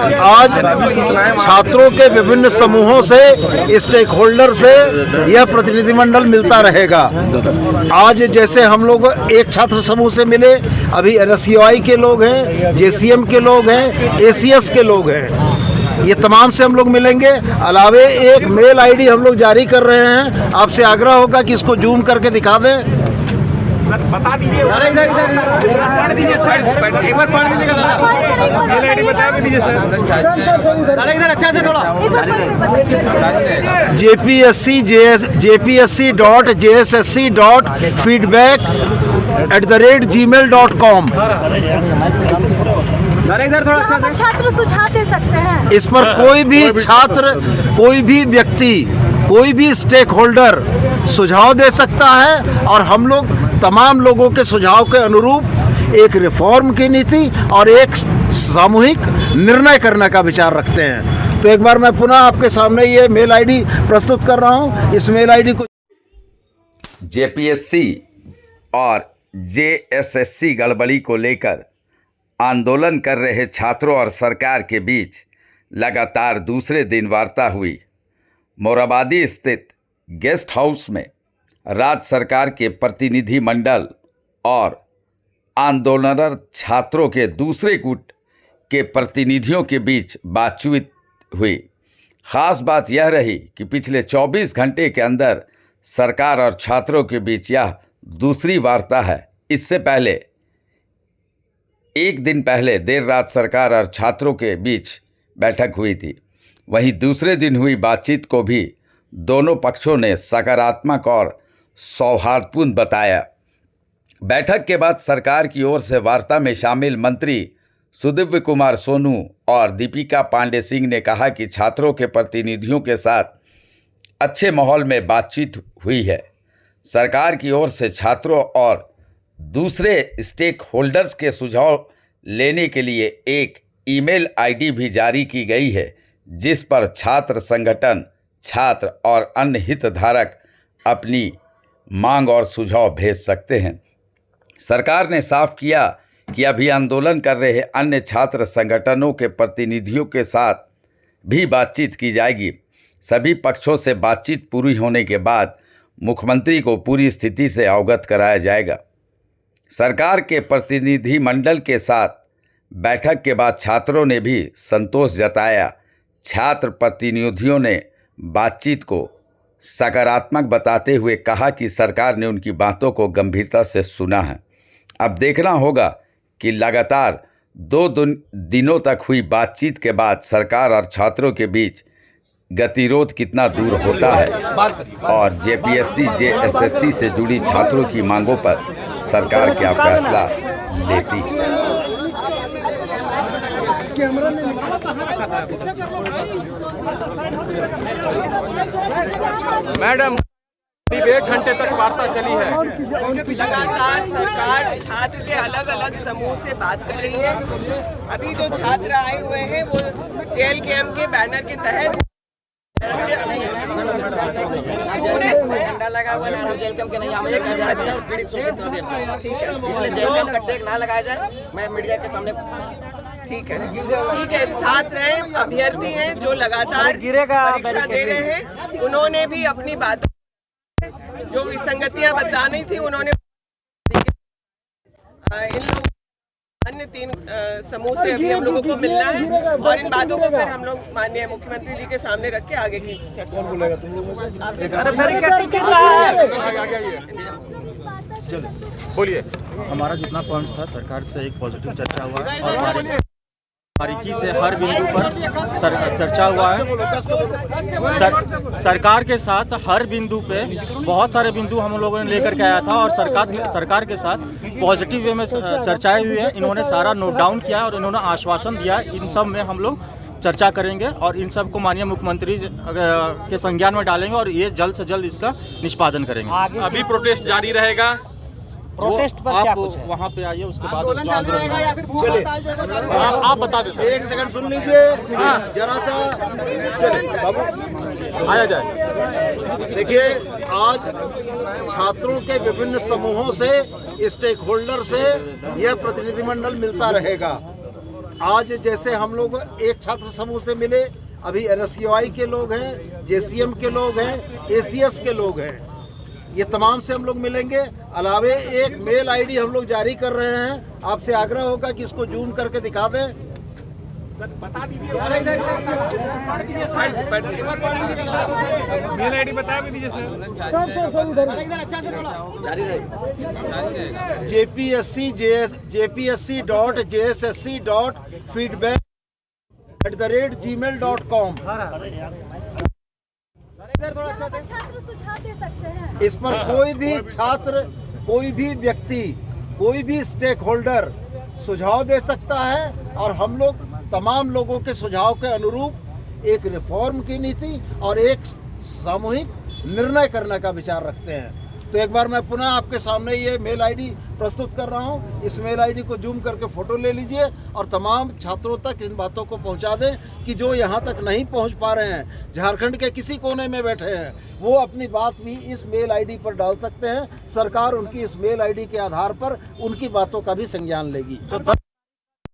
आज छात्रों के विभिन्न समूहों से, स्टेक होल्डर से यह प्रतिनिधिमंडल मिलता रहेगा। आज जैसे हम लोग एक छात्र समूह से मिले, अभी RSUI के लोग हैं, JCM के लोग हैं, ACS के लोग हैं, ये तमाम से हम लोग मिलेंगे। अलावे एक मेल ID हम लोग जारी कर रहे हैं, आपसे आग्रह होगा कि इसको जूम करके दिखा दें। बता दीजिए, पढ़ दीजिए सर, एक बार पढ़ दीजिएगा। मेल ID बता भी दीजिए सर, इधर अच्छा से थोड़ा। jpsc.jssc.feedback@gmail.com। इधर थोड़ा अच्छा से। छात्र सुझाव दे सकते हैं। इस पर कोई भी छात्र, कोई भी व्यक्ति, कोई भी स्टेक होल्डर सुझाव दे सकता है और हम लोग तमाम लोगों के सुझाव के अनुरूप एक रिफॉर्म की नीति और एक सामूहिक निर्णय करने का विचार रखते हैं। तो एक बार मैं पुनः आपके सामने ये मेल ID प्रस्तुत कर रहा हूँ। इस मेल ID को JPSC और JSSC गड़बड़ी को लेकर आंदोलन कर रहे छात्रों और सरकार के बीच लगातार दूसरे दिन वार्ता हुई। मोराबादी स्थित गेस्ट हाउस में राज्य सरकार के प्रतिनिधि मंडल और आंदोलनरत छात्रों के दूसरे गुट के प्रतिनिधियों के बीच बातचीत हुई। ख़ास बात यह रही कि पिछले 24 घंटे के अंदर सरकार और छात्रों के बीच यह दूसरी वार्ता है। इससे पहले एक दिन पहले देर रात सरकार और छात्रों के बीच बैठक हुई थी। वहीं दूसरे दिन हुई बातचीत को भी दोनों पक्षों ने सकारात्मक और सौहार्दपूर्ण बताया। बैठक के बाद सरकार की ओर से वार्ता में शामिल मंत्री सुदिव्य कुमार सोनू और दीपिका पांडे सिंह ने कहा कि छात्रों के प्रतिनिधियों के साथ अच्छे माहौल में बातचीत हुई है। सरकार की ओर से छात्रों और दूसरे स्टेक होल्डर्स के सुझाव लेने के लिए एक ईमेल ID भी जारी की गई है, जिस पर छात्र संगठन, छात्र और अन्य हितधारक अपनी मांग और सुझाव भेज सकते हैं। सरकार ने साफ किया कि अभी आंदोलन कर रहे अन्य छात्र संगठनों के प्रतिनिधियों के साथ भी बातचीत की जाएगी। सभी पक्षों से बातचीत पूरी होने के बाद मुख्यमंत्री को पूरी स्थिति से अवगत कराया जाएगा। सरकार के प्रतिनिधि मंडल के साथ बैठक के बाद छात्रों ने भी संतोष जताया। छात्र प्रतिनिधियों ने बातचीत को सकारात्मक बताते हुए कहा कि सरकार ने उनकी बातों को गंभीरता से सुना है। अब देखना होगा कि लगातार 2 दिनों तक हुई बातचीत के बाद सरकार और छात्रों के बीच गतिरोध कितना दूर होता है और JPSC, JSSC से जुड़ी छात्रों की मांगों पर सरकार क्या फैसला लेती है। मैडम, 1 घंटे तक वार्ता चली है। लगातार सरकार छात्र के अलग अलग समूह से बात कर रही है। अभी जो छात्र आए हुए हैं वो जेल कैंप के बैनर के तहत झंडा लगा हुआ है। हम जेल कैंप के नहीं, हम एक अभ्यर्थी और पीड़ित शोषित अभ्यर्थी। ठीक है, इसलिए जेल कैंप का टैग ना लगाया जाए। मैं मीडिया के सामने ठीक है। छात्र हैं, अभ्यर्थी हैं जो लगातार परीक्षा दे रहे हैं। उन्होंने भी अपनी बातों जो विसंगतियां बतानी थी उन्होंने इन लोग अन्य 3 समूह से अभी हम लोगों को मिलना है और इन बातों को फिर हम लोग माननीय मुख्यमंत्री जी के सामने रख के आगे की चर्चा बोलिए। हमारा जितना पॉइंट्स था सरकार से एक पॉजिटिव चर्चा हुआ है और बारीकी से हर बिंदु पर चर्चा हुआ है। सरकार के साथ हर बिंदु पे बहुत सारे बिंदु हम लोगों ने लेकर के आया था और सरकार के साथ पॉजिटिव वे में चर्चाएं हुई है। इन्होंने सारा नोट डाउन किया और इन्होंने आश्वासन दिया इन सब में हम लोग चर्चा करेंगे और इन सब को माननीय मुख्यमंत्री के संज्ञान में डालेंगे और ये जल्द से जल्द इसका निष्पादन करेंगे। अभी प्रोटेस्ट जारी रहेगा। प्रोटेस्ट पर आप वहाँ पे आइए, उसके बाद आप बता दें। 1 सेकंड सुन लीजिए जरा सा। चले बाबू आया जाए। देखिए, आज छात्रों के विभिन्न समूहों से, स्टेक होल्डर से यह प्रतिनिधिमंडल मिलता रहेगा। आज जैसे हम लोग एक छात्र समूह से मिले, अभी NSUI के लोग हैं, JCM के लोग हैं, ACS के लोग हैं, ये तमाम से हम लोग मिलेंगे। अलावे एक मेल आईडी हम लोग जारी कर रहे हैं, आपसे आग्रह होगा कि इसको जूम करके दिखा दें। बता दीजिए मेल आईडी बता भी दीजिए सर। jpsc.jssc.feedback@gmail.com छात्र सुझाव दे सकते हैं। इस पर कोई भी छात्र, कोई भी व्यक्ति, कोई भी स्टेक होल्डर सुझाव दे सकता है और हम लोग तमाम लोगों के सुझाव के अनुरूप एक रिफॉर्म की नीति और एक सामूहिक निर्णय करने का विचार रखते हैं। तो एक बार मैं पुनः आपके सामने ये मेल आईडी प्रस्तुत कर रहा हूँ। इस मेल आईडी को जूम करके फ़ोटो ले लीजिए और तमाम छात्रों तक इन बातों को पहुँचा दें कि जो यहाँ तक नहीं पहुँच पा रहे हैं, झारखंड के किसी कोने में बैठे हैं, वो अपनी बात भी इस मेल आईडी पर डाल सकते हैं। सरकार उनकी इस मेल आईडी के आधार पर उनकी बातों का भी संज्ञान लेगी।